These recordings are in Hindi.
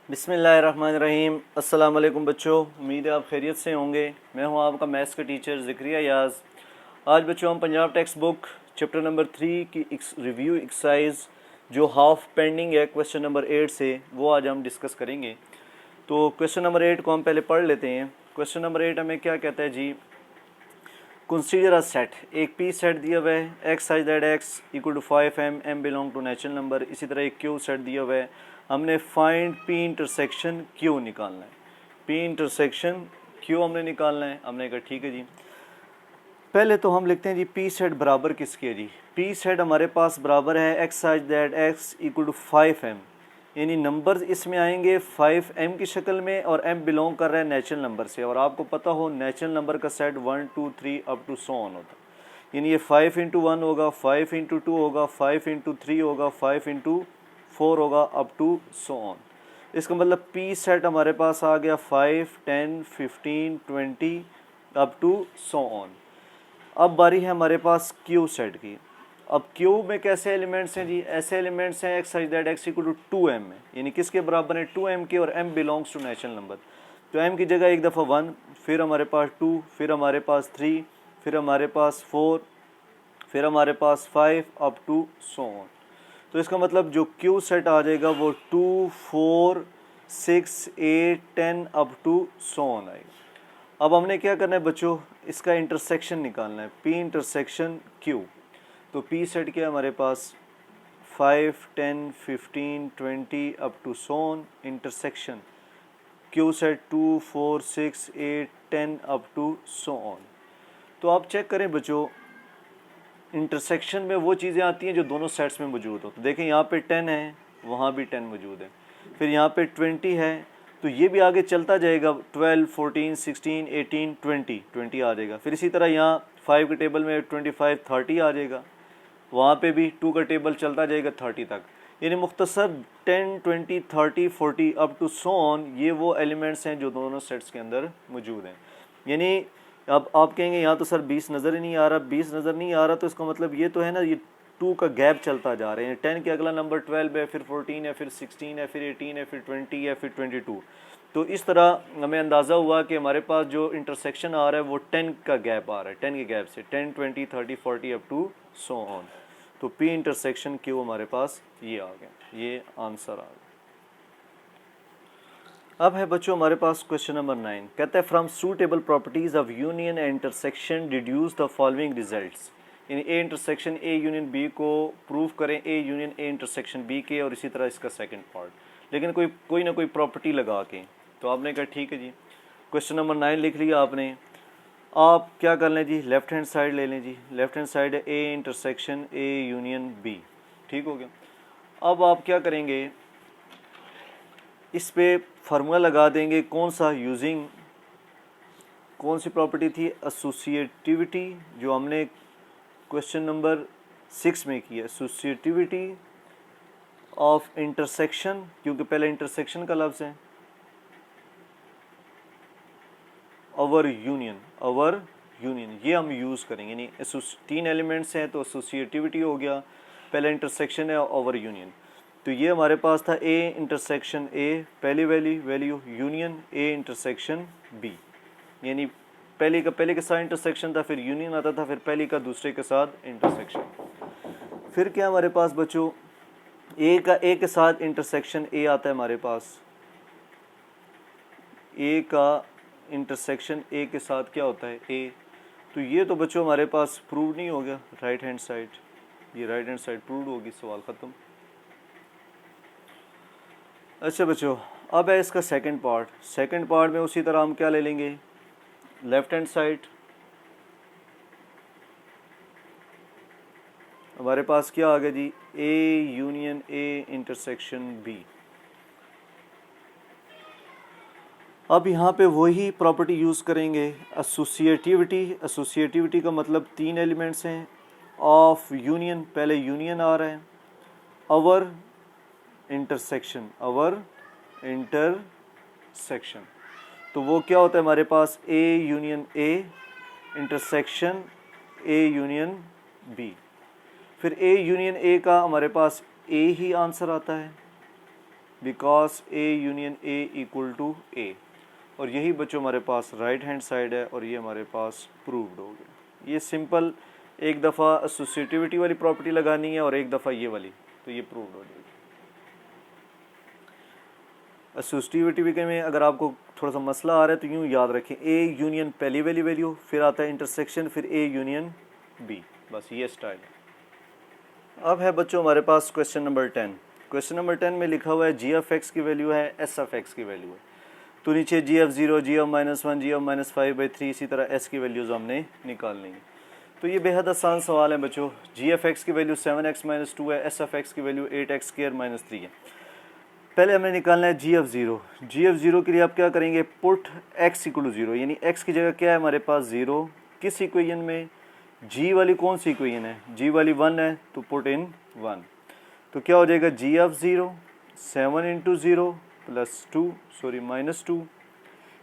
बिस्मिल्लाहिर्रहमानिर्रहीम। अस्सलाम वालेकुम बच्चों, उम्मीद है आप खैरियत से होंगे। मैं हूं आपका मैथ्स का टीचर ज़िक्रिया याज़। आज बच्चों हम Punjab text book chapter number 3 की रिव्यू एक्सरसाइज जो हाफ पेंडिंग है क्वेश्चन नंबर 8 से, वो आज हम डिस्कस करेंगे। तो क्वेश्चन नंबर 8 को हम पहले पढ़ लेते हैं। क्वेश्चन नंबर 8 हमें क्या कहता है जी, कंसीडर अ सेट, एक पी सेट दिया हुआ है, X such that X equal to 5m, m belong to natural number. इसी तरह एक क्यू सेट दिया हुआ है, हमने फाइंड पी इंटरसेक्शन क्यू निकालना है। पी इंटरसेक्शन क्यू हमने निकालना है। हमने कहा ठीक है जी, पहले तो हम लिखते हैं जी पी सेट बराबर किसके है जी। पी सेट हमारे पास बराबर है X such that X equal to 5m, यानी नंबर्स इसमें आएंगे 5m की शक्ल में और m बिलोंग कर रहा है नेचुरल नंबर से। और आपको पता हो नेचुरल नंबर का set 1 2 3 up to so on होता है, यानी ये 5 इंटू 1 होगा, 5 इंटू 2 होगा, 5 इंटू 3 होगा, 5 इंटू 4 होगा, अप टू सो ऑन। इसका मतलब पी सेट हमारे पास आ गया 5 10 15 20 अप टू सो ऑन। अब बारी है हमारे पास क्यू सेट की। अब क्यू में कैसे एलिमेंट्स हैं जी, ऐसे एलिमेंट्स हैं X such that X equal to 2m में, यानी किसके बराबर है 2m के, और m belongs to natural number. तो m की जगह एक दफ़ा 1, फिर हमारे पास 2, फिर हमारे पास 3, फिर हमारे पास 4, फिर हमारे पास 5 अप टू सो ऑन। तो इसका मतलब जो क्यू सेट आ जाएगा वो 2 4 6 8 10 अप टू सो ऑन आएगा। अब हमने क्या करना है बच्चों, इसका इंटरसेक्शन निकालना है, पी इंटरसेक्शन क्यू। तो पी सेट क्या है हमारे पास 5 10 15 20 up to so on, intersection Q set 2 4 6 8 10 up to so on. तो आप चेक करें बच्चों, इंटरसेक्शन में वो चीज़ें आती हैं जो दोनों सेट्स में मौजूद हो। तो देखें यहाँ पे 10 है, वहाँ भी 10 मौजूद है, फिर यहाँ पे 20 है, तो ये भी आगे चलता जाएगा 12 14 16 18 20 आ जाएगा। फिर इसी तरह यहाँ 5 के टेबल में 25 30 आ जाएगा, वहाँ पे भी 2 का टेबल चलता जाएगा 30 तक। यानी मुख्तसर 10 20 30 40 अप टू सो ऑन, ये वो एलिमेंट्स हैं जो दोनों सेट्स के अंदर मौजूद हैं। यानी अब आप कहेंगे यहाँ तो सर 20 नज़र ही नहीं आ रहा, 20 नज़र नहीं आ रहा, तो इसका मतलब ये तो है ना, ये 2 का गैप चलता जा रहे हैं। 10 के अगला नंबर 12 है, फिर 14 है, फिर 16 है, फिर 18 है, फिर 20 है, फिर 22। तो इस तरह हमें अंदाज़ा हुआ कि हमारे पास जो इंटरसेक्शन आ रहा है वो 10 का गैप आ रहा है, 10 के गैप से 10 20 30 40 अप टू सो ऑन। तो पी इंटरसेक्शन क्यू हमारे पास ये आ गया, ये आंसर आ गया। अब है बच्चों हमारे पास क्वेश्चन नंबर 9, कहता है from suitable properties of union and intersection deduce the following results. यानी A intersection A union B को प्रूव करें, A union A intersection B के, और इसी तरह इसका सेकंड पार्ट, लेकिन कोई ना कोई प्रॉपर्टी लगा के। तो आपने कहा ठीक है जी, क्वेश्चन नंबर 9 लिख लिया आपने। आप क्या कर लें जी, लेफ्ट हैंड साइड ले लें जी। लेफ्ट हैंड साइड है A intersection A union B, ठीक हो गया। अब आप क्या करेंगे, इस पे फार्मूला लगा देंगे, कौन सा, यूजिंग कौन सी प्रॉपर्टी थी, एसोसिएटिविटी, जो हमने क्वेश्चन नंबर 6 में किया, एसोसिएटिविटी ऑफ इंटरसेक्शन, क्योंकि पहले इंटरसेक्शन का लफ्ज़ है, अवर यूनियन ये हम यूज़ करेंगे। यानी 3 एलिमेंट्स हैं तो एसोसिएटिविटी हो गया, पहले इंटरसेक्शन है ओवर यूनियन। तो ये हमारे पास था ए इंटरसेक्शन ए, पहली value union A intersection B, यानी पहले के साथ इंटरसेक्शन था, फिर यूनियन आता था, फिर पहली का दूसरे के साथ इंटरसेक्शन। फिर क्या हमारे पास बच्चों, ए के साथ इंटरसेक्शन ए आता है हमारे पास, ए का इंटरसेक्शन ए के साथ क्या होता है ए। तो ये तो बच्चों हमारे पास प्रूव नहीं हो गया, राइट हैंड साइड, ये राइट हैंड साइड प्रूव होगी, सवाल ख़त्म। अच्छा बच्चों, अब है इसका सेकंड पार्ट में उसी तरह हम क्या ले लेंगे, लेफ्ट हैंड साइड हमारे पास क्या आ गया जी, A union A intersection B. अब यहाँ पे वही प्रॉपर्टी यूज़ करेंगे, एसोसिएटिविटी का मतलब 3 एलिमेंट्स हैं, ऑफ यूनियन, पहले यूनियन आ रहा है, अवर इंटरसेक्शन, तो वो क्या होता है हमारे पास, A union A intersection A union B. फिर ए यूनियन ए का हमारे पास ए ही आंसर आता है, because A union A equal to A, और यही बच्चों हमारे पास राइट हैंड साइड है और ये हमारे पास प्रूव्ड हो गया। ये सिंपल एक दफ़ा एसोसिएटिविटी वाली प्रॉपर्टी लगानी है और एक दफ़ा ये वाली, तो ये प्रूव्ड हो जाएगी। एसोसिएटिविटी में अगर आपको थोड़ा सा मसला आ रहा है तो यूँ याद रखें, ए यूनियन पहली वाली वैल्यू, फिर आता है इंटरसेक्शन, फिर ए यूनियन बी, बस ये स्टाइल है। अब है बच्चों हमारे पास क्वेश्चन नंबर 10। क्वेश्चन नंबर 10 में लिखा हुआ है जी ऑफ एक्स की वैल्यू है, एस ऑफ एक्स की वैल्यू है। तो नीचे g of 0, g of -1, g of -5/3, इसी तरह एस की वैल्यूज़ हमने निकालनी है। तो ये बेहद आसान सवाल है बच्चों। जी ऑफ एक्स की वैल्यू 7x - 2 है, एस ऑफ एक्स की वैल्यू 8x² - 3 है। पहले हमें निकालना है जी ऑफ 0। जी ऑफ 0 के लिए आप क्या करेंगे, पुट x इक्वल टू 0, यानी x की जगह क्या है हमारे पास 0। किस इक्वेशन में, g वाली कौन सी इक्वेशन है, g वाली 1 है, तो पुट इन 1। तो क्या हो जाएगा, जी ऑफ 0 7 × 0 + 2 -2,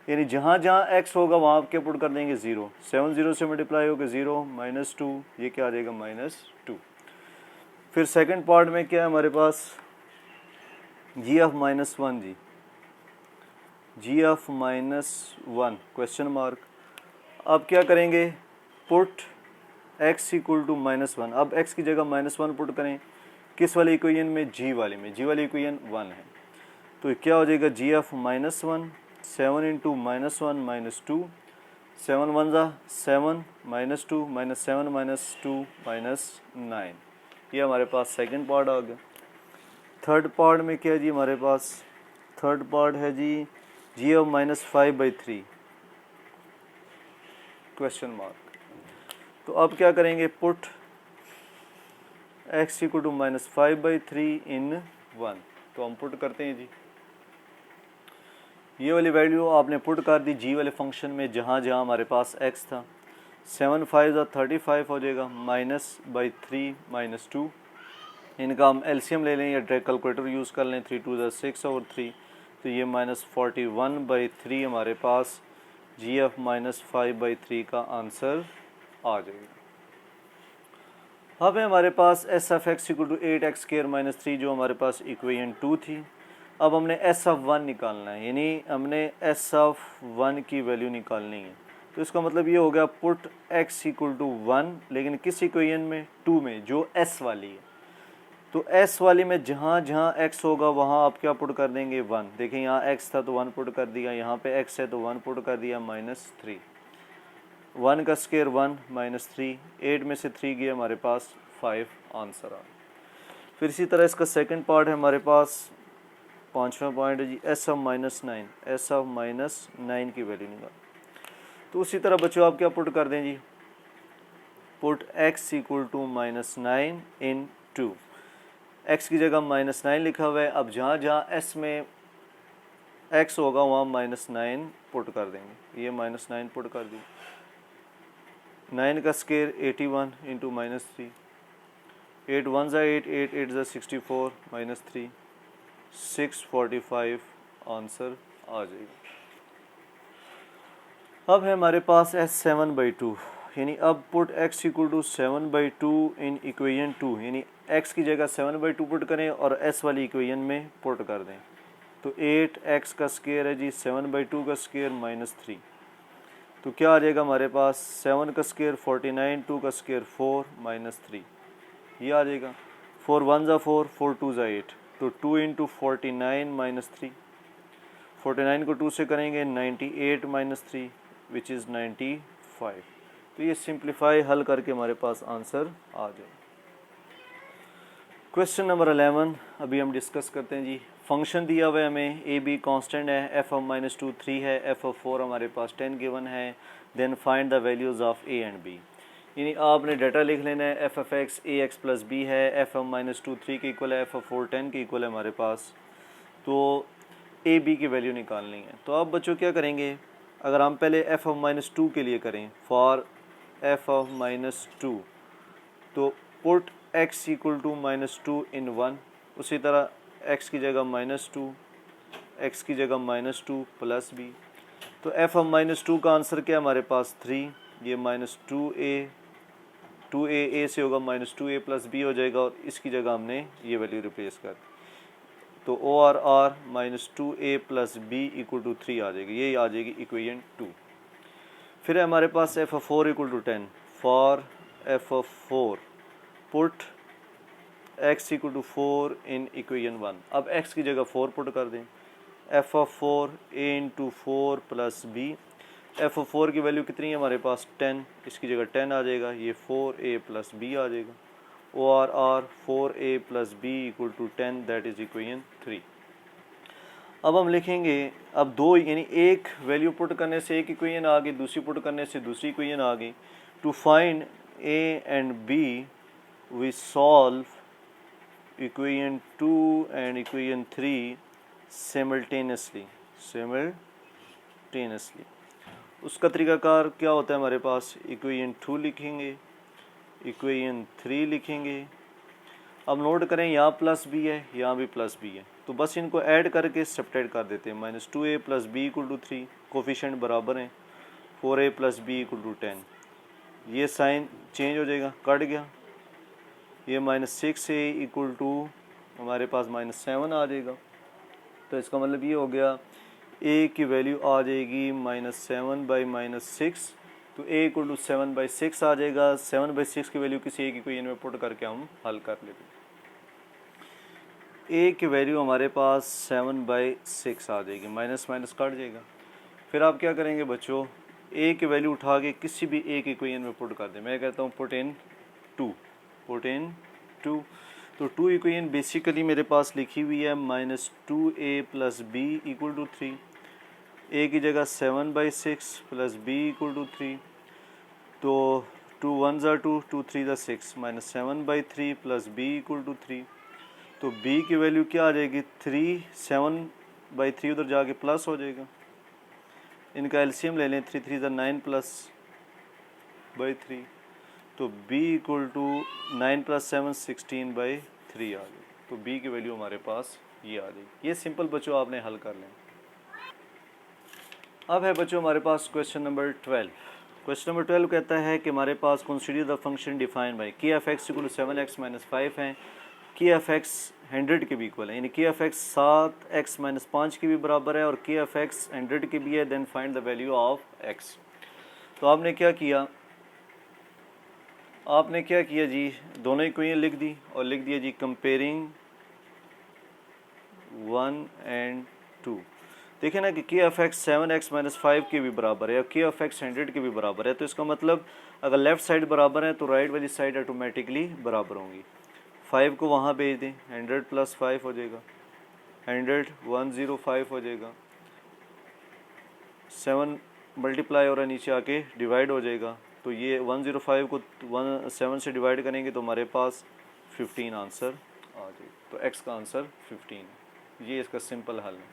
यानी जहाँ जहाँ x होगा वहाँ आप क्या पुट कर देंगे 0। 7 0 से मल्टीप्लाई होगा 0 -2, ये क्या आ जाएगा -2। फिर सेकंड पार्ट में क्या है हमारे पास, g of -1, g of -1 question mark. अब क्या करेंगे, पुट x इक्वल टू -1। अब x की जगह -1 पुट करें, किस वाली इक्वेशन में, जी वाली में, जी वाली इक्वेशन 1 है। तो क्या हो जाएगा, जी ऑफ -1 7 × -1 -2, 7 1 ज़ा 7 -2 -7 -2 -9, ये हमारे पास सेकंड पार्ट आ गया। थर्ड पार्ट में क्या है जी हमारे पास, थर्ड पार्ट है जी ऑफ -5/3 क्वेश्चन मार्क। तो अब क्या करेंगे, पुट x इक्वल टू -5/3 इन 1। तो हम पुट करते हैं जी, ये वाली वैल्यू आपने पुट कर दी जी वाले फंक्शन में जहाँ जहाँ हमारे पास x था। 7 5 ज़ा 35 हो जाएगा, -/3 -2, इनका हम एलसीएम ले लें या डायरेक्ट कैलकुलेटर यूज़ कर लें, 3 2 ज़ा 6 और 3, तो ये -41/3 हमारे पास जी ऑफ -5/3 का आंसर आ जाएगा। अब है हमारे पास s of x equal to 8x² - 3 जो हमारे पास इक्वेशन 2 थी। अब हमने एस ऑफ 1 निकालना है, यानी हमने एस ऑफ 1 की वैल्यू निकालनी है। तो इसका मतलब ये हो गया, पुट x इक्वल टू 1, लेकिन किस इक्वेशन में, 2 में, जो s वाली है। तो s वाली में जहाँ जहाँ x होगा वहाँ आप क्या पुट कर देंगे, 1। देखिए यहाँ x था तो 1 पुट कर दिया, यहाँ पे x है तो 1 पुट कर दिया, -3। 1 का स्क्वायर 1 -3, 8 में से 3 गया हमारे पास 5, आंसर आ। फिर इसी तरह इसका सेकंड पार्ट है हमारे पास, पाँचवा पॉइंट है G S of -9, S of -9 की वैल्यू निकाल। तो उसी तरह बच्चों आप क्या पुट कर दें जी, put x equal to -9 in 2। x की जगह -9 लिखा हुआ है, अब जहाँ जहाँ s में x होगा वहाँ -9 पुट कर देंगे, ये -9 पुट कर दी। 9 का स्क्वायर 81 इंटू -3, 8 1 ज़ा 8, 8 8 ज़ा 64 -3, 645 आंसर आ जाएगा। अब है हमारे पास s 7/2, यानी अब put x equal to 7/2 in equation 2, यानी x की जगह 7/2 पुट करें और s वाली इक्वेशन में पुट कर दें। तो 8x का स्क्वायर है जी 7/2 का स्क्वायर -3, तो क्या आ जाएगा हमारे पास, 7 का स्क्वायर 49, 2 का स्क्वायर 4 -3, ये आ जाएगा। 4 1 ज़ा 4, 4 2 ज़ा 8, तो 2 इंटू 49 -3, 49 को 2 से करेंगे 98 -3 विच इज़ 95। तो ये सिंप्लीफाई हल करके हमारे पास आंसर आ जाए। क्वेश्चन नंबर 11 अभी हम डिस्कस करते हैं जी। फंक्शन दिया हुआ है हमें, ए बी कॉन्स्टेंट है, एफ ऑफ -2 3 है, एफ ऑफ 4 हमारे पास 10 गिवन है। Then find the values of A and B, यानी आपने डाटा लिख लेना है। F of X A X plus B है, एफ ऑफ -2 3 के इक्वल है, एफ ऑफ 4 10 के इक्वल है हमारे पास। तो ए बी की वैल्यू निकालनी है। तो अब बच्चों क्या करेंगे, अगर हम पहले एफ ऑफ -2 के लिए करें, फॉर एफ ऑफ -2, तो पुट x इक्वल टू -2 इन 1, उसी तरह x की जगह -2, x की जगह -2 प्लस b। तो f ऑफ -2 का आंसर क्या है हमारे पास 3, ये -2a से होगा -2a प्लस b हो जाएगा, और इसकी जगह हमने ये वैल्यू रिप्लेस कर। तो ORR minus 2A plus B equal to 3 आ जाएगी, ये आ जाएगी इक्वेशन 2। फिर है हमारे पास f of 4 equal to 10 for f of 4 put x equal to 4 in equation 1। अब x की जगह 4 पुट कर दें, f of 4 a into 4 plus B. f of 4 की वैल्यू कितनी है हमारे पास 10, इसकी जगह 10 आ जाएगा, ये 4a प्लस बी आ जाएगा। ORR 4a plus B equal to 10 that is equation 3। अब हम लिखेंगे, अब दो यानी एक वैल्यू पुट करने से एक इक्वेशन आ गई, दूसरी पुट करने से दूसरी इक्वेशन आ गई। To find a and b we solve equation 2 and equation 3 simultaneously. उसका तरीकाकार क्या होता है हमारे पास, इक्वेशन 2 लिखेंगे, इक्वेशन 3 लिखेंगे। अब नोट करें यहाँ प्लस बी है, यहाँ भी प्लस बी है, तो बस इनको ऐड करके सब्ट्रैक्ट कर देते हैं। Minus 2a plus B equal to 3, coefficient बराबर हैं, 4a plus B equal to 10। ये साइन चेंज हो जाएगा, कट गया। ये माइनस 6a इक्वल टू हमारे पास माइनस 7 आ जाएगा। तो इसका मतलब ये हो गया a की वैल्यू आ जाएगी माइनस 7 बाई माइनस 6, तो a इक्वल टू 7 बाई 6 आ जाएगा। 7 बाई 6 की वैल्यू किसी एक इक्वेशन में पुट करके हम हल कर लेते हैं। a की वैल्यू हमारे पास 7 बाई 6 आ जाएगी, माइनस माइनस कट जाएगा। फिर आप क्या करेंगे बच्चों, a की वैल्यू उठा के किसी भी एक इक्वेशन में पुट कर दें। मैं कहता हूँ पुट इन 2। तो 2 इक्वेशन बेसिकली मेरे पास लिखी हुई है minus 2a plus B equal to 3, a की जगह 7 by 6 plus b equal to 3, तो 2 1 ज़ा 2, 2 3 ज़ा 6, minus 7 by 3 plus b equal to 3। तो b की वैल्यू क्या आ जाएगी 3, 7 बाई 3 उधर जाके प्लस हो जाएगा। इनका एलसीएम ले लें, 3 3 ज़ा 9 प्लस बाई 3, तो b equal to 9 plus 7 16 by 3 आ गई। तो b की वैल्यू हमारे पास ये आ जाएगी। ये सिंपल बच्चों आपने हल कर लें। अब है बच्चों हमारे पास क्वेश्चन नंबर 12। क्वेश्चन नंबर 12 कहता है कि हमारे पास consider the function defined by की f x equal to 7x minus 5 है, की एफ एक्स 100 के भी इक्वल है, यानी की एफ एक्स 7x माइनस 5 के भी बराबर है और की एफ एक्स 100 के भी है। Then find the value of x। तो आपने क्या किया, जी, दोनों इक्वेशन लिख दी और लिख दिया जी कंपेयरिंग 1 एंड 2। देखें ना कि के एफ एक्स 7x माइनस 5 के भी बराबर है और के एफ एक्स 100 के भी बराबर है। तो इसका मतलब अगर लेफ़्ट साइड बराबर है तो राइट वाली साइड ऑटोमेटिकली बराबर होंगी। 5 को वहाँ भेज दें, 100 प्लस 5 हो जाएगा, 100 105 हो जाएगा। 7 मल्टीप्लाई हो रहा है, नीचे आके डिवाइड हो जाएगा। तो ये 105 को 7 से डिवाइड करेंगे तो हमारे पास 15 आंसर आ जाएगा। तो x का आंसर 15 है। ये इसका सिंपल हल है।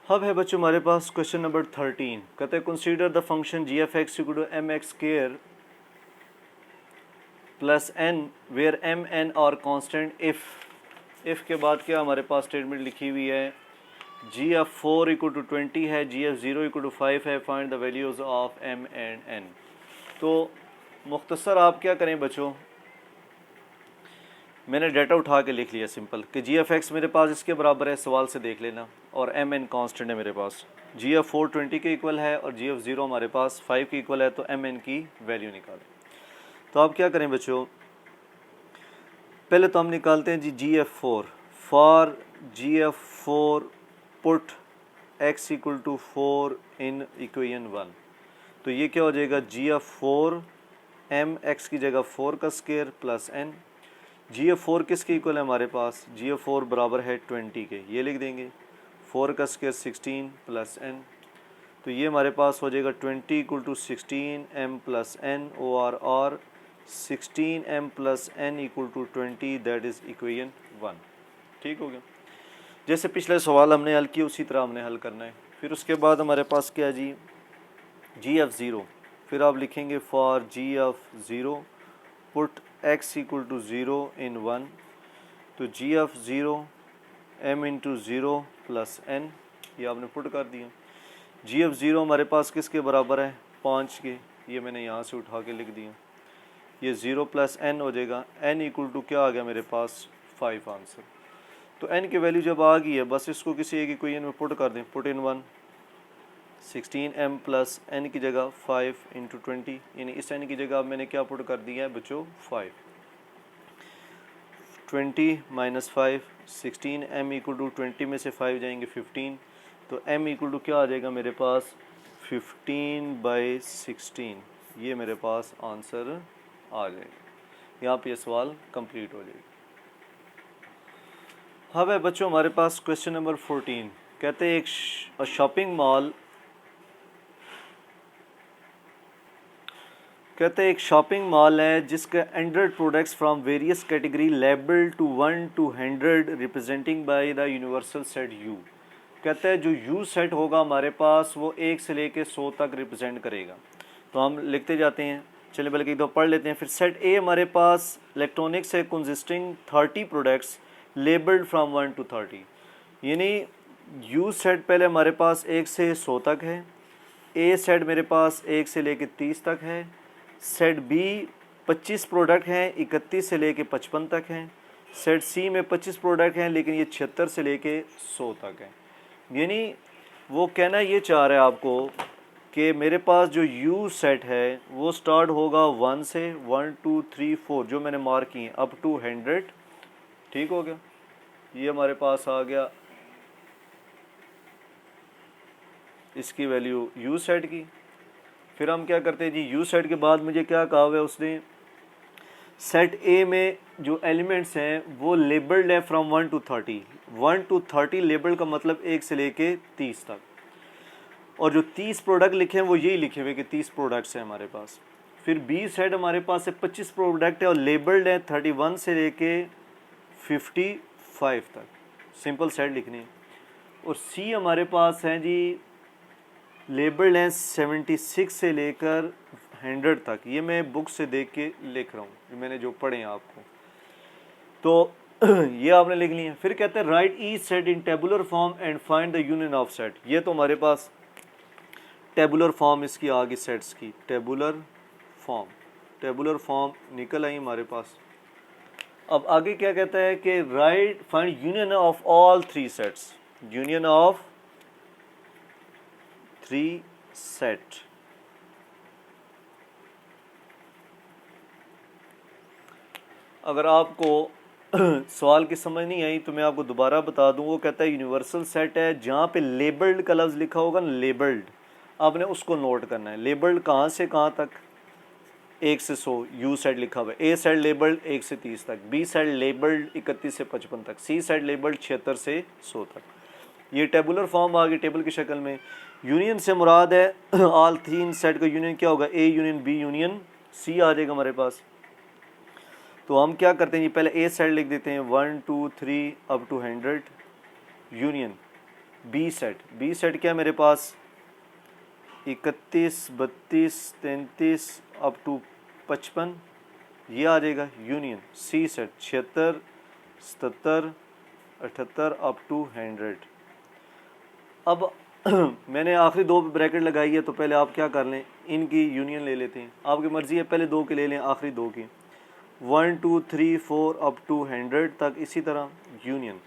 अब है बच्चों हमारे पास क्वेश्चन नंबर 13। कहते हैं consider the function G F x equal to M X square plus N where M N are constant if के बाद क्या हमारे पास स्टेटमेंट लिखी हुई है, जी एफ 4 इक्वल टू 20 है, जी एफ 0 इक्वल टू 5 है, find the values of M and N. तो मुख्तसर आप क्या करें बच्चों, मैंने डाटा उठा के लिख लिया सिंपल कि जी एफ एक्स मेरे पास इसके बराबर है, सवाल से देख लेना, और एम एन कॉन्स्टेंट है मेरे पास। जी एफ 4 20 के इक्वल है और जी एफ 0 हमारे पास 5 के इक्वल है, तो एम एन की वैल्यू निकालें। तो आप क्या करें बच्चों, पहले तो हम निकालते हैं g f 4। For g f 4 put x equal to 4 in equation 1। तो ये क्या हो जाएगा, जी एफ 4 एम एक्स की जगह 4 का स्क्वायर प्लस एन। जी एफ 4 किसके इक्वल है हमारे पास, जी एफ 4 बराबर है 20 के, ये लिख देंगे, 4 का स्क्वायर 16 प्लस एन। तो ये हमारे पास हो जाएगा 20 equal to 16 M plus N, O R 16 M plus N equal to 20, that is equation 1। ठीक हो गया। जैसे पिछले सवाल हमने हल किया उसी तरह हमने हल करना है। फिर उसके बाद हमारे पास क्या है जी एफ 0। फिर आप लिखेंगे for g f 0 put x equal to 0 in 1। तो g f 0 m into 0 plus n, ये आपने पुट कर दिया। जी एफ 0 हमारे पास किसके बराबर है, 5 के, ये मैंने यहाँ से उठा के लिख दिया। ये 0 प्लस n हो जाएगा, n इक्वल टू क्या आ गया मेरे पास 5 आंसर। तो n की वैल्यू जब आ गई है बस इसको किसी एक इक्वेशन में पुट कर दें, put in 1, 16m plus n की जगह 5 इंटू 20, यानी इस n की जगह अब मैंने क्या पुट कर दिया है बच्चों 5, 20 माइनस 5, 16m इक्वल टू 20 में से 5 जाएंगे 15, तो m इक्वल टू क्या आ जाएगा मेरे पास 15/16, ये मेरे पास आंसर आ जाएगा। यहाँ पे ये सवाल कंप्लीट हो जाएगा। अब है बच्चों हमारे पास क्वेश्चन नंबर 14, कहते हैं एक शॉपिंग मॉल, कहते हैं एक शॉपिंग मॉल है जिसका 100 products from various category labelled to 1 to 100 representing by the universal set U। कहते हैं जो U सेट होगा हमारे पास वो 1 से लेके 100 तक रिप्रेजेंट करेगा। तो हम लिखते जाते हैं, चलिए बल्कि एक दो पढ़ लेते हैं। फिर सेट A हमारे पास इलेक्ट्रॉनिक्स है consisting 30 products labelled from 1 to 30, यानी U सेट पहले हमारे पास 1 से 100 तक है, A सेट मेरे पास 1 से लेके 30 तक है, सेट बी 25 प्रोडक्ट हैं 31 से लेके 55 तक हैं, सेट सी में 25 प्रोडक्ट हैं लेकिन ये 76 से लेके 100 तक हैं। यानी वो कहना ये चाह रहा है आपको कि मेरे पास जो यू सेट है वो स्टार्ट होगा 1 से, 1 2 3 4 जो मैंने मार्क किए अप टू 100, ठीक हो गया। ये हमारे पास आ गया इसकी वैल्यू यू सेट की। फिर हम क्या करते हैं जी, यू सेट के बाद मुझे क्या कहा हुआ है उसने, सेट ए में जो एलिमेंट्स हैं वो लेबल्ड है फ्रॉम 1 to 30, 1 to 30 लेबल्ड का मतलब 1 से लेके 30 तक, और जो 30 प्रोडक्ट लिखे हैं वो यही लिखे हुए कि 30 प्रोडक्ट्स हैं हमारे पास। फिर बी सेट हमारे पास है 25 प्रोडक्ट है और लेबल्ड है 31 से लेके 55 तक, सिंपल सेट लिखनी है। और सी हमारे पास है जी लेबल्ड हैं 76 से लेकर 100 तक, ये मैं बुक से देख के लिख रहा हूँ, मैंने जो पढ़े हैं आपको, तो ये आपने लिख लिया। फिर कहते हैं right each set in tabular form and find the union of set. ये तो हमारे पास टेबुलर फॉर्म इसकी आ गई सेट्स की, टेबुलर फॉर्म निकल आई हमारे पास। अब आगे क्या कहता है कि right find union of all 3 sets, union of 3 set. अगर आपको सवाल की समझ नहीं आई तो मैं आपको दोबारा बता दूं। वो कहता है यूनिवर्सल सेट है जहाँ पे लेबल्ड का लफ्ज़ लिखा होगा ना, लेबल्ड, आपने उसको नोट करना है। लेबल्ड कहाँ से कहाँ तक, 1 से 100 यू सेट लिखा हुआ है, ए सेट लेबल्ड 1 से 30 तक, बी सेट लेबल्ड 31 से 55 तक, सी सेट लेबल्ड 76 से 100 तक। ये टेबुलर फॉर्म आ गई टेबल की शक्ल में। यूनियन से मुराद है ऑल 3 सेट का यूनियन क्या होगा, A union B union C आ जाएगा हमारे पास। तो हम क्या करते हैं जी, पहले ए सेट लिख देते हैं 1 2 3 up to 100, union B set क्या है मेरे पास 31 32 33 अप टू 55, ये आ जाएगा union C set 76 77 78 up to 100। अब मैंने आखिरी 2 ब्रैकेट लगाई है, तो पहले आप क्या कर लें, इनकी यूनियन ले लेते हैं, आपकी मर्ज़ी है, पहले 2 की ले लें, आखिरी 2 की 1 2 3 4 अप टू 100 तक, इसी तरह यूनियन।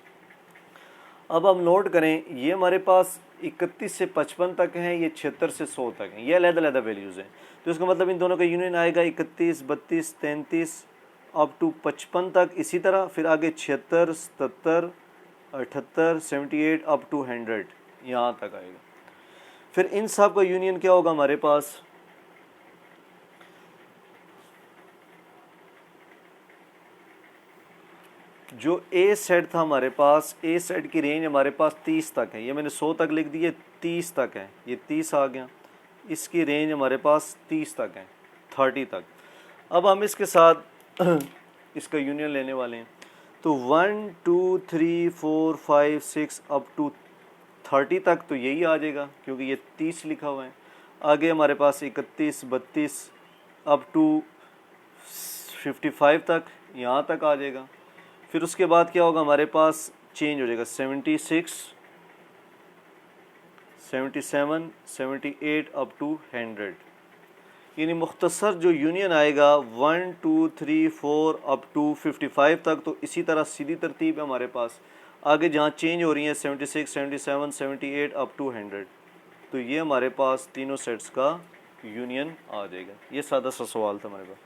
अब हम नोट करें ये हमारे पास 31 से 55 तक हैं, ये 76 से 100 तक हैं, ये अलग-अलग वैल्यूज़ हैं। तो इसका मतलब इन दोनों का यूनियन आएगा 31 32 33 अप टू 55 तक, इसी तरह फिर आगे 76 77 78 78 अप टू 100 यहाँ तक आएगा। फिर इन सब का यूनियन क्या होगा हमारे पास, जो ए सेट था हमारे पास, ए सेट की रेंज हमारे पास 30 तक है, ये मैंने 100 तक लिख दिए, 30 तक है, ये 30 आ गया, इसकी रेंज हमारे पास 30 तक है, 30 तक। अब हम इसके साथ इसका यूनियन लेने वाले हैं, तो 1 2 3 4 5 6 अप टू 30 तक तो यही आ जाएगा क्योंकि ये 30 लिखा हुआ है। आगे हमारे पास 31 32 अप टू 55 तक, यहाँ तक आ जाएगा। फिर उसके बाद क्या होगा हमारे पास, चेंज हो जाएगा 76 77 78 अप टू 100, यानी मुख्तसर जो यूनियन आएगा 1 2 3 4 अप टू 55 तक। तो इसी तरह सीधी तरतीब है हमारे पास, आगे जहाँ चेंज हो रही हैं 76, 77, 78 अप टू 100, तो ये हमारे पास तीनों सेट्स का यूनियन आ जाएगा। ये सादा सा सवाल था हमारे पास।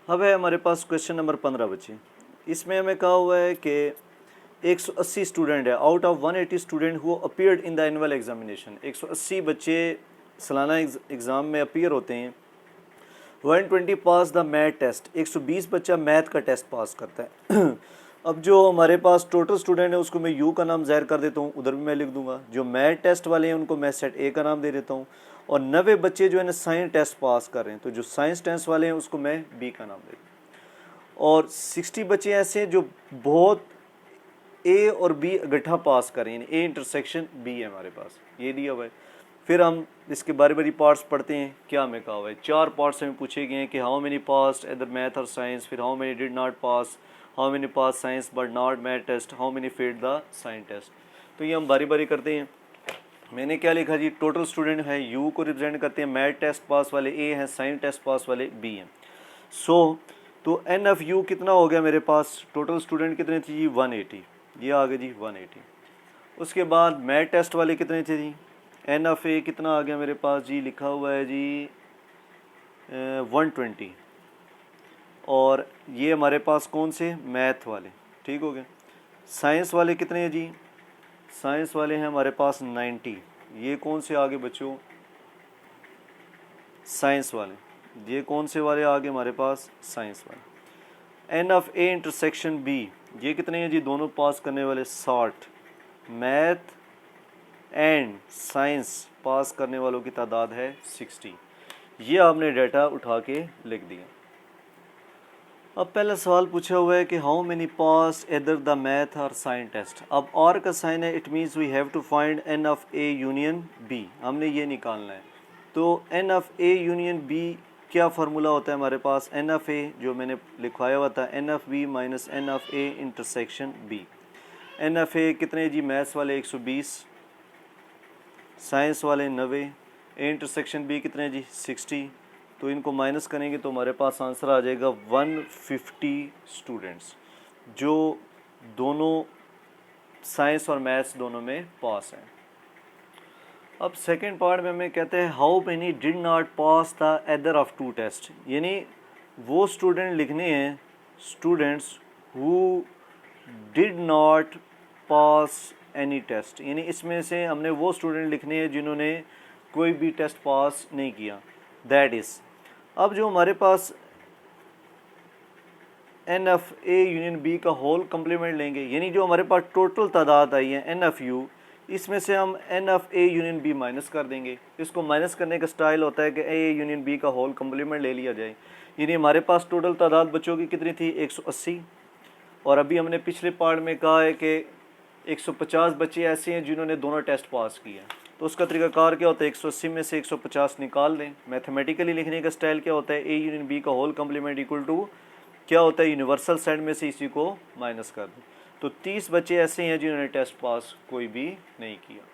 अब है हमारे पास क्वेश्चन नंबर 15 बच्चे। इसमें हमें कहा हुआ है कि 180 स्टूडेंट है out of 180 student who appeared in the annual examination. 180 बच्चे सालाना एग्ज़ाम में अपीयर होते हैं। 120 पास द मैथ टेस्ट, 120 बच्चा मैथ का टेस्ट पास करता है। अब जो हमारे पास टोटल स्टूडेंट है उसको मैं यू का नाम ज़ाहिर कर देता हूँ, उधर भी मैं लिख दूंगा। जो मैथ टेस्ट वाले हैं उनको मैं सेट ए का नाम दे देता हूँ। और 90 बच्चे जो है ना साइंस टेस्ट पास कर रहे हैं, तो जो साइंस टेस्ट वाले हैं उसको मैं बी का नाम दे दूँ। और 60 बच्चे ऐसे हैं जो बहुत ए और बी इकट्ठा पास करें, यानी ए इंटरसेक्शन बी है हमारे पास, ये दिया हुआ है। फिर हम इसके बारी बारी पार्ट्स पढ़ते हैं। क्या हमें कहा हुआ है, 4 पार्ट्स हमें पूछे गए हैं कि हाउ मेनी पास इधर मैथ और साइंस, फिर how many did not pass, how many pass science but not math test, how many failed the science test. तो ये हम बारी बारी करते हैं। मैंने क्या लिखा जी, टोटल स्टूडेंट है यू को रिप्रेजेंट करते हैं, मैथ टेस्ट पास वाले ए हैं, साइंस टेस्ट पास वाले बी हैं। तो एन एफ यू कितना हो गया मेरे पास, टोटल स्टूडेंट कितने थे जी 180, ये आ गया जी 180। उसके बाद मैथ टेस्ट वाले कितने थे जी, एन एफ ए कितना आ गया मेरे पास जी, लिखा हुआ है जी 120। और ये हमारे पास कौन से, मैथ वाले, ठीक हो गए। साइंस वाले कितने हैं जी, साइंस वाले हैं हमारे पास 90। ये कौन से आगे बच्चों, साइंस वाले, ये कौन से वाले आगे हमारे पास, साइंस वाले। N of A intersection B, ये कितने हैं जी, दोनों पास करने वाले 60। मैथ एंड साइंस पास करने वालों की तादाद है 60। ये आपने डाटा उठा के लिख दिया। अब पहला सवाल पूछा हुआ है कि how many pass either the math और साइंस टेस्ट। अब और का साइन है, it means we have to find N of A union B, हमने ये निकालना है। तो N of A union B क्या फार्मूला होता है हमारे पास, एन ऑफ ए जो मैंने लिखवाया हुआ था, n of B minus N of A intersection B. N of A कितने जी, मैथ्स वाले 120, साइंस वाले 90, ए इंटरसेक्शन बी कितने जी 60। तो इनको माइनस करेंगे तो हमारे पास आंसर आ जाएगा 150 स्टूडेंट्स जो दोनों साइंस और मैथ्स दोनों में पास हैं। अब सेकंड पार्ट में हमें कहते हैं how many did not pass the other of 2 test, यानी वो स्टूडेंट लिखने हैं, students who did not pass any test, यानी इसमें से हमने वो स्टूडेंट लिखने हैं जिन्होंने कोई भी टेस्ट पास नहीं किया, दैट इज़। अब जो हमारे पास n of A union B का होल कम्प्लीमेंट लेंगे, यानी जो हमारे पास टोटल तादाद आई है एन एफ यू, इसमें से हम N of A union B minus कर देंगे। इसको माइनस करने का स्टाइल होता है कि ए यूनियन बी का होल कम्प्लीमेंट ले लिया जाए। यानी हमारे पास टोटल तादाद बच्चों की कितनी थी 180, और अभी हमने पिछले पार्ट में कहा है कि 150 बच्चे ऐसे हैं जिन्होंने दोनों टेस्ट पास किए। तो उसका तरीकाकार क्या होता है, 180 में से 150 निकाल दें। मैथमेटिकली लिखने का स्टाइल क्या होता है, ए यूनियन बी का होल कम्प्लीमेंट इक्वल टू क्या होता है, यूनिवर्सल सेट में से इसी को माइनस कर दें। तो 30 बच्चे ऐसे हैं जिन्होंने टेस्ट पास कोई भी नहीं किया।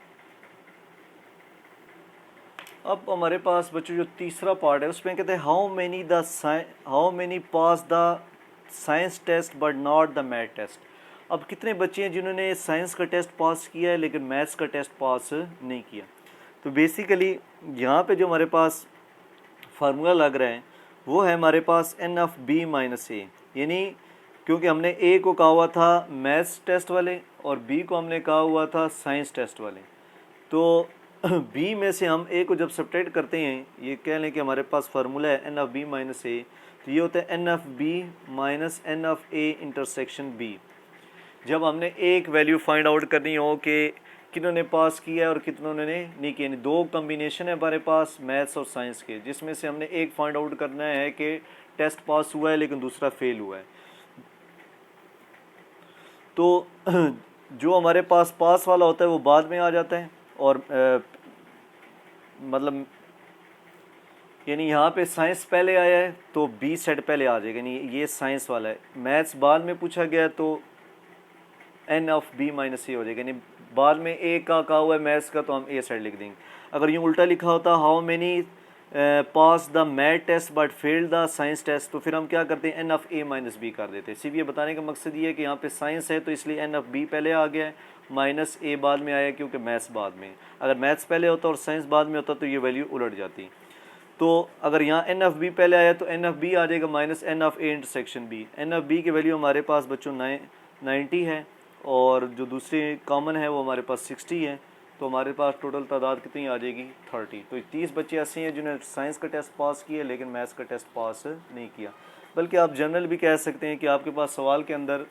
अब हमारे पास बच्चों जो तीसरा पार्ट है उसमें कहते हैं how many pass the science test but not the math test. अब कितने बच्चे हैं जिन्होंने साइंस का टेस्ट पास किया है लेकिन मैथ्स का टेस्ट पास नहीं किया। तो बेसिकली यहाँ पे जो हमारे पास फार्मूला लग रहा है वो है हमारे पास एन ऑफ बी माइनस ए, यानी क्योंकि हमने ए को कहा हुआ था मैथ्स टेस्ट वाले और बी को हमने कहा हुआ था साइंस टेस्ट वाले, तो बी में से हम ए को जब सब्ट्रैक्ट करते हैं, ये कह लें कि हमारे पास फार्मूला है N of B minus A, तो ये होता है N of B minus N of A intersection B. जब हमने एक वैल्यू फाइंड आउट करनी हो कि किन्होंने पास किया है और कितनों ने नहीं किया, यानी 2 कम्बिनेशन है हमारे पास मैथ्स और साइंस के, जिसमें से हमने एक फाइंड आउट करना है कि टेस्ट पास हुआ है लेकिन दूसरा फेल हुआ है। तो जो हमारे पास पास वाला होता है वो बाद में आ जाता है, और मतलब यानी यहाँ पे साइंस पहले आया है तो बी सेट पहले आ जाएगा, यानी ये साइंस वाला है। मैथ्स बाद में पूछा गया तो एन ऑफ बी माइनस ए हो जाएगा, यानी बाद में ए का कहा हुआ है मैथ्स का तो हम ए सेट लिख देंगे। अगर यूँ उल्टा लिखा होता how many pass the math test but failed the science test, तो फिर हम क्या करते हैं, N of A minus B कर देते हैं। सिर्फ ये बताने का मकसद ये है कि यहाँ पे साइंस है तो इसलिए एन ऑफ बी पहले आ गया है, माइनस ए बाद में आया क्योंकि मैथ्स बाद में। अगर मैथ्स पहले होता और साइंस बाद में होता तो ये वैल्यू उलट जाती। तो अगर यहाँ एन ऑफ बी पहले आया तो एन ऑफ बी आ जाएगा minus N of A intersection B. N of B की वैल्यू हमारे पास बच्चों 90 है और जो दूसरी कॉमन है वो हमारे पास 60 है। तो हमारे पास टोटल तादाद कितनी आ जाएगी 30। तो 30 बच्चे ऐसे हैं जिन्होंने साइंस का टेस्ट पास किया लेकिन मैथ्स का टेस्ट पास नहीं किया। बल्कि आप जनरल भी कह सकते हैं कि आपके पास सवाल के अंदर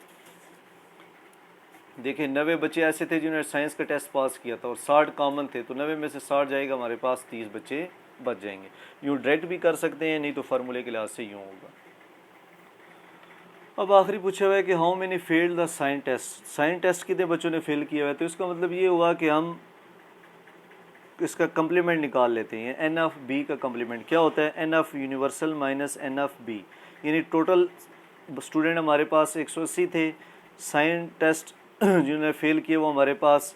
देखिए 90 बच्चे ऐसे थे जिन्होंने साइंस का टेस्ट पास किया था और 60 कॉमन थे, तो 90 में से 60 जाएगा, हमारे पास 30 बच्चे बच जाएंगे। यूँ डायरेक्ट भी कर सकते हैं, नहीं तो फार्मूले के लिहाज से यूँ होगा। अब आखिरी पूछा हुआ है कि how many failed the science test. Science test कितने बच्चों ने फेल किया हुआ है, तो इसका मतलब ये हुआ कि हम इसका कम्प्लीमेंट निकाल लेते हैं। एन ऑफ बी का कम्प्लीमेंट क्या होता है, N of universal minus N of B, यानी टोटल स्टूडेंट हमारे पास 180 थे, साइंस टेस्ट जिन्होंने फेल किए वो हमारे पास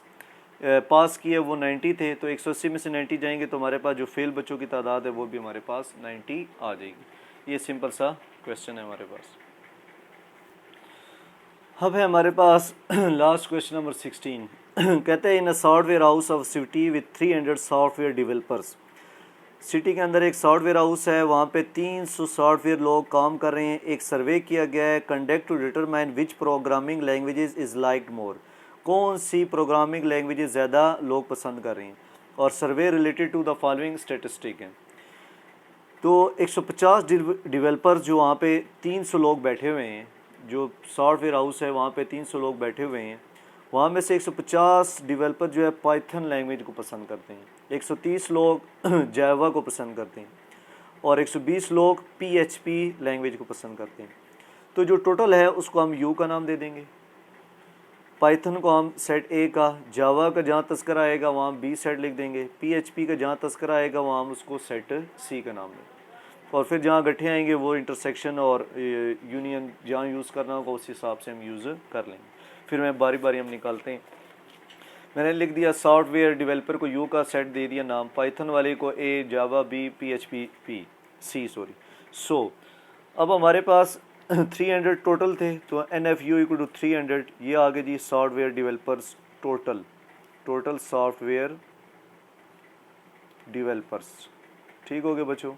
पास किए वो 90 थे, तो 180 में से 90 जाएंगे तो हमारे पास जो फेल बच्चों की तादाद है वो भी हमारे पास 90 आ जाएगी। ये सिंपल सा क्वेश्चन है हमारे पास। अब है हमारे पास लास्ट क्वेश्चन नंबर 16। कहते हैं in a software house of city with 300 software developers. City के अंदर एक सॉफ्टवेयर हाउस है, वहाँ पे 300 सॉफ्टवेयर लोग काम कर रहे हैं। एक सर्वे किया गया है, conduct to determine which programming languages is liked more, कौन सी प्रोग्रामिंग लैंग्वेजेस ज़्यादा लोग पसंद कर रहे हैं, और survey related to the following statistic है। तो 150 डेवलपर्स जो वहाँ पे 300 लोग बैठे हुए हैं, जो सॉफ्टवेयर हाउस है वहाँ पे 300 लोग बैठे हुए हैं, वहाँ में से 150 डेवलपर जो है पाइथन लैंग्वेज को पसंद करते हैं, 130 लोग जावा को पसंद करते हैं और 120 लोग पीएचपी लैंग्वेज को पसंद करते हैं। तो जो टोटल है उसको हम यू का नाम दे देंगे, पाइथन को हम सेट ए का, जावा का जहाँ तस्करा आएगा वहाँ बी सेट लिख देंगे, पीएचपी का जहाँ तस्करा आएगा वहाँ हम उसको सेट सी का नाम देंगे, और फिर जहाँ गठे आएंगे वो इंटरसेक्शन और यूनियन जहाँ यूज़ करना होगा उस हिसाब से हम यूज़ कर लेंगे। फिर मैं बारी बारी हम निकालते हैं। मैंने लिख दिया सॉफ्टवेयर डेवलपर को यू का सेट दे दिया नाम, पाइथन वाले को A, Java B, PHP P, C sorry. So अब हमारे पास 300 टोटल थे, तो N of U equal to 300, ये आगे जी software developers total software developers. ठीक हो गया बच्चों।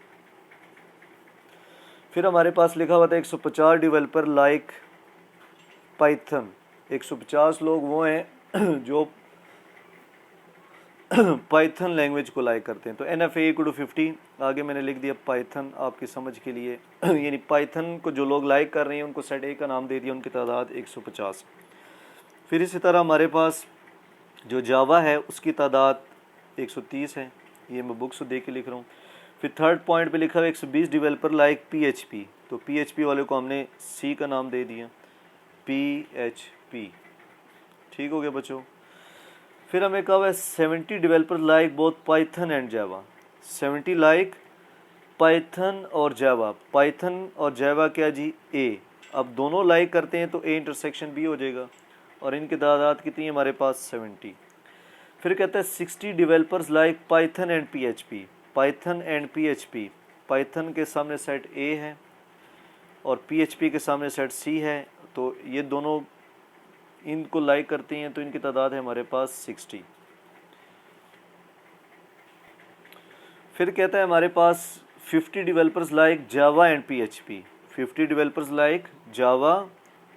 फिर हमारे पास लिखा हुआ था 150 डेवलपर लाइक पाइथन, 150 लोग वो हैं जो पाइथन लैंग्वेज को लाइक करते हैं। तो N of A equal to 50, आगे मैंने लिख दिया पाइथन आपकी समझ के लिए यानी पाइथन को जो लोग लाइक कर रहे हैं उनको सेट ए का नाम दे दिया, उनकी तादाद 150। फिर इसी तरह हमारे पास जो जावा है उसकी तादाद 130 है, ये मैं बुक्स दे के लिख रहा हूँ। फिर थर्ड पॉइंट पे लिखा हुआ 120 डेवलपर लाइक पीएचपी, तो पीएचपी वाले को हमने सी का नाम दे दिया, पीएचपी। ठीक हो गया बच्चों। फिर हमें कहा है 70 developer like both Python and Java, 70 like Python और जावा, पाइथन और जावा क्या जी ए, अब दोनों लाइक करते हैं तो ए इंटरसेक्शन बी हो जाएगा, और इनकी तादाद कितनी है हमारे पास 70। फिर कहता है 60 developers like Python and PHP, Python and PHP, Python के सामने सेट ए है और पीएचपी के सामने सेट सी है, तो ये दोनों इनको लाइक करते हैं, तो इनकी तादाद है हमारे पास 60। फिर कहता है हमारे पास 50 developers like Java and PHP, 50 developers like Java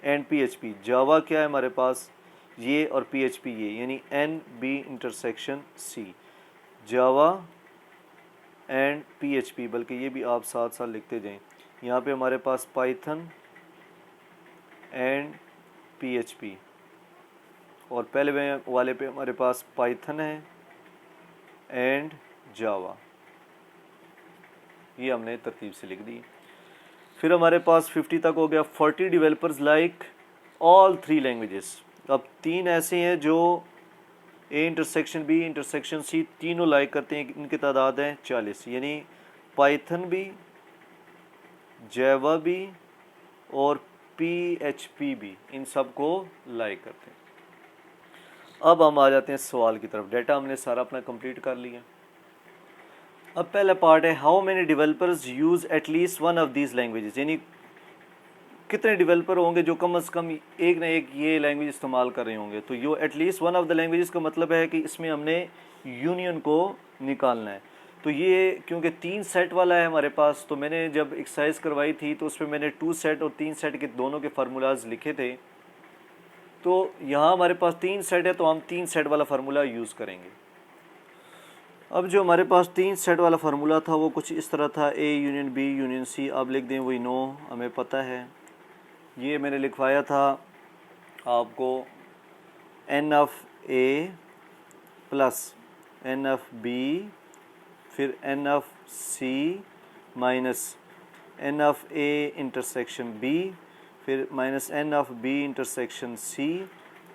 and PHP, Java क्या है हमारे पास ये और पीएचपी ये, यानी n B intersection C, Java and PHP, बल्कि ये भी आप साथ साथ लिखते जाएं। यहाँ पे हमारे पास पाइथन एंड पीएचपी, और पहले वाले पे हमारे पास पाइथन है एंड जावा, ये हमने तरतीब से लिख दी। फिर हमारे पास 50 तक हो गया। 40 डेवलपर्स लाइक ऑल 3 लैंग्वेजेस, अब 3 ऐसे हैं जो A intersection B intersection C तीनों लाइक करते हैं, इनकी तादाद है 40, यानी पाइथन भी, जावा भी और पीएचपी भी, इन सब को लाइक करते हैं। अब हम आ जाते हैं सवाल की तरफ। डाटा हमने सारा अपना कंप्लीट कर लिया। अब पहला पार्ट है how many developers use at least one of these languages, यानी कितने डेवलपर होंगे जो कम से कम एक ना एक ये लैंग्वेज इस्तेमाल कर रहे होंगे। तो यो at least one of the languages का मतलब है कि इसमें हमने यूनियन को निकालना है। तो ये क्योंकि 3 सेट वाला है हमारे पास, तो मैंने जब एक्सरसाइज करवाई थी तो उसमें मैंने 2 सेट और 3 सेट के दोनों के फार्मूलाज लिखे थे। तो यहाँ हमारे पास 3 सेट है तो हम 3 सेट वाला फार्मूला यूज़ करेंगे। अब जो हमारे पास 3 सेट वाला फार्मूला था वो कुछ इस तरह था, A union B union C. आप लिख दें वही नो, हमें पता है। ये मैंने लिखवाया था आपको n of A plus n of B, फिर n of C minus N of A intersection B, फिर minus N of B intersection C,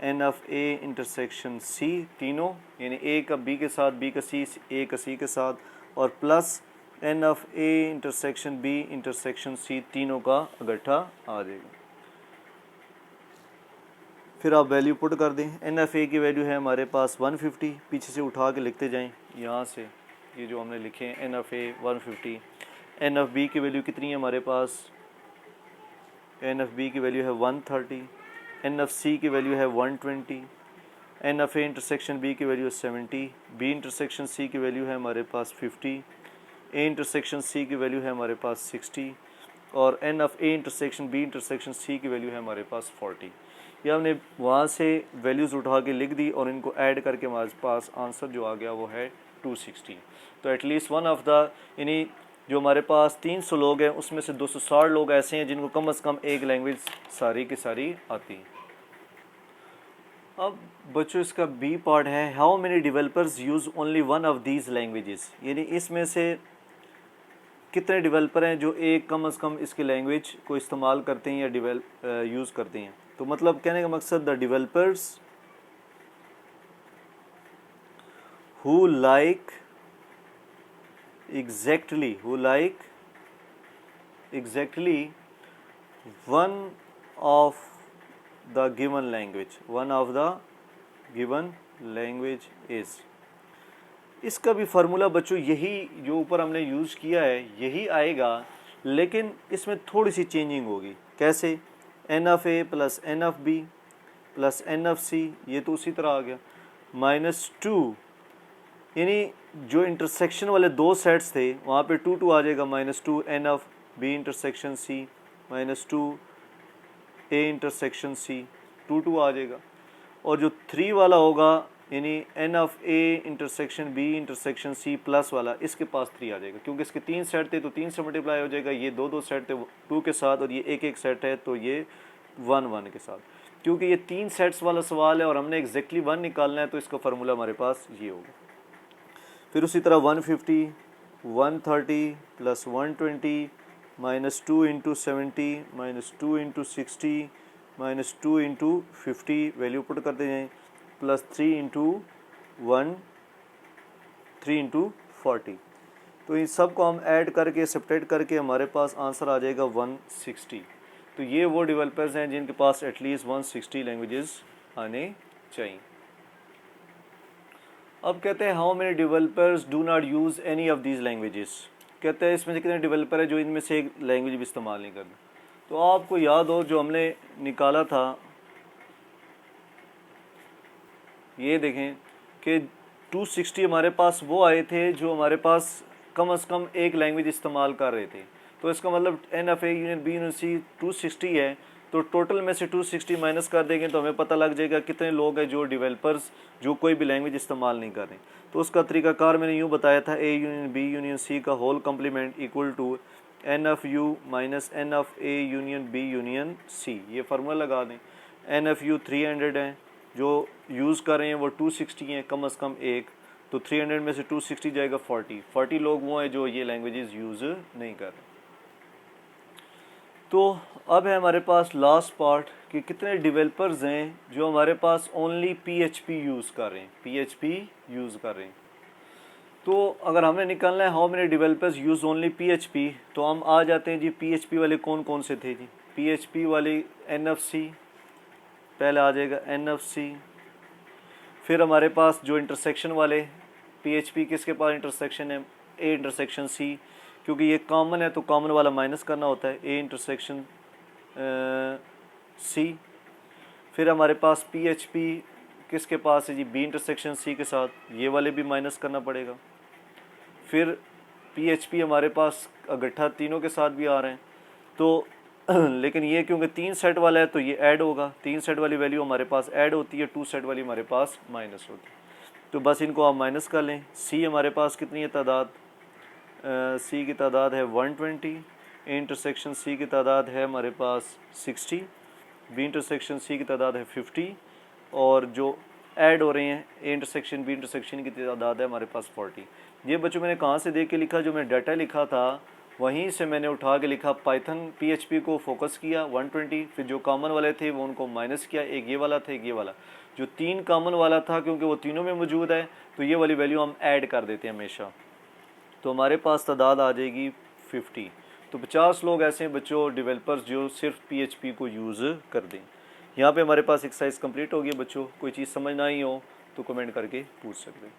n of A intersection C, तीनों यानी ए का बी के साथ, बी का सी, ए का सी के साथ, और plus n of A intersection B intersection C, तीनों का इकट्ठा आ जाएगा। फिर आप वैल्यू पुट कर दें। एन एफ ए की वैल्यू है हमारे पास 150, पीछे से उठा के लिखते जाएं यहाँ से, ये जो हमने लिखे हैं n of A 150। N of B की वैल्यू कितनी है हमारे पास, एन एफ बी की वैल्यू है 130, एन एफ सी की वैल्यू है 120, n of A intersection B की वैल्यू है 70, बी इंटरसेक्शन सी की वैल्यू है हमारे पास 50, ए इंटरसेक्शन सी की वैल्यू है हमारे पास 60, और n of A intersection B intersection C की वैल्यू है हमारे पास 40। ये हमने वहाँ से वैल्यूज़ उठा के लिख दी और इनको ऐड करके हमारे पास आंसर जो आ गया वो है 260। तो एटलीस्ट वन ऑफ द, यानी जो हमारे पास 300 लोग हैं उसमें से 260 लोग ऐसे हैं जिनको कम से कम एक लैंग्वेज सारी की सारी आती है। अब बच्चों इसका बी पार्ट है how many developers use only one of these languages, यानी इसमें से कितने डेवलपर हैं जो एक कम से कम इसकी लैंग्वेज को इस्तेमाल करते हैं या यूज़ करते हैं। तो मतलब कहने का मकसद the developers who like exactly one of the given language is. इसका भी फार्मूला बच्चों यही जो ऊपर हमने यूज़ किया है यही आएगा, लेकिन इसमें थोड़ी सी चेंजिंग होगी। कैसे, n of A plus n of B plus n of C, ये तो उसी तरह आ गया, -2, यानी जो इंटरसेक्शन वाले 2 सेट्स थे वहाँ पे 2 2 आ जाएगा, -2 n of B intersection C -2 A intersection C, 2 2 आ जाएगा। और जो 3 वाला होगा यानी n of A intersection B intersection C plus वाला, इसके पास 3 आ जाएगा क्योंकि इसके 3 सेट थे तो 3 से मल्टीप्लाई हो जाएगा। ये 2 2 सेट थे 2 के साथ और ये 1 1 सेट है तो ये 1 1 के साथ। क्योंकि ये 3 सेट्स वाला सवाल है और हमने एग्जैक्टली 1 निकालना है तो इसका फार्मूला हमारे पास ये होगा। फिर उसी तरह 150 130 plus 120 -2 into 70 -2 into 60 -2 into 50, value put करते जाएँ, प्लस 3 इंटू 1 3 इंटू 40। तो इन सब को हम ऐड करके सब्ट्रैक्ट करके हमारे पास आंसर आ जाएगा 160। तो ये वो डेवलपर्स हैं जिनके पास एटलीस्ट 160 लैंग्वेजेस आने चाहिए। अब कहते हैं how many developers do not use any of these languages. कहते हैं इसमें से कितने डेवलपर है जो इनमें से एक लैंग्वेज भी इस्तेमाल नहीं करते। तो आपको याद हो जो हमने निकाला था, ये देखें कि 260 हमारे पास वो आए थे जो हमारे पास कम से कम एक लैंग्वेज इस्तेमाल कर रहे थे। तो इसका मतलब n of A union B union C 260 है, तो टोटल में से 260 माइनस कर देंगे तो हमें पता लग जाएगा कितने लोग हैं जो डेवलपर्स जो कोई भी लैंग्वेज इस्तेमाल नहीं कर रहे। तो उसका तरीकाकार मैंने यूँ बताया था, A union B union C का whole complement equal to n of U minus n of A union B union C. ये फार्मूला लगा दें। एन एफ यू 300 हैं, जो यूज़ कर रहे हैं वो 260 हैं कम से कम एक, तो 300 में से 260 जाएगा 40 लोग वो हैं जो ये लैंग्वेजेस यूज़ नहीं कर रहे। तो अब है हमारे पास लास्ट पार्ट कि कितने डेवलपर्स हैं जो हमारे पास ओनली PHP यूज़ कर रहे हैं, PHP यूज़ कर रहे हैं। तो अगर हमने निकालना है how many developers use only PHP, तो हम आ जाते हैं जी PHP वाले कौन कौन से थे जी। PHP वाली NFC पहले आ जाएगा NFC। फिर हमारे पास जो इंटरसेक्शन वाले PHP किसके पास इंटरसेक्शन है, ए इंटरसेक्शन सी, क्योंकि ये कॉमन है तो कॉमन वाला माइनस करना होता है, ए इंटरसेक्शन सी। फिर हमारे पास पी एच पी किसके पास है जी, बी इंटरसेक्शन सी के साथ, ये वाले भी माइनस करना पड़ेगा। फिर पी एच पी हमारे पास अगट्ठा तीनों के साथ भी आ रहे हैं तो लेकिन ये क्योंकि 3 सेट वाला है तो ये ऐड होगा, 3 सेट वाली वैल्यू हमारे पास ऐड होती है, 2 सेट वाली हमारे पास माइनस होती है। तो बस इनको आप माइनस कर लें। सी हमारे पास कितनी है तादाद, सी की तादाद है 120, ए इंटरसेक्शन सी की तादाद है हमारे पास 60, बी इंटरसेक्शन सी की तादाद है 50, और जो ऐड हो रहे हैं ए इंटरसेक्शन बी इंटरसेक्शन की तादाद है हमारे पास 40। ये बच्चों मैंने कहाँ से देख के लिखा, जो मैं डाटा लिखा था वहीं से मैंने उठा के लिखा। पाइथन पीएचपी को फोकस किया 120, फिर जो कॉमन वाले थे वो उनको माइनस किया, एक ये वाला था एक ये वाला, जो 3 कॉमन वाला था क्योंकि वो तीनों में मौजूद है तो ये वाली वैल्यू हम ऐड कर देते हैं हमेशा, तो हमारे पास तादाद आ जाएगी 50। तो 50 लोग ऐसे हैं बच्चों डेवलपर्स जो सिर्फ पीएचपी को यूज़ कर दें। यहाँ पे हमारे पास एक्सरसाइज कंप्लीट हो गई बच्चों, कोई चीज़ समझ ना आई हो तो कमेंट करके पूछ सकते हैं।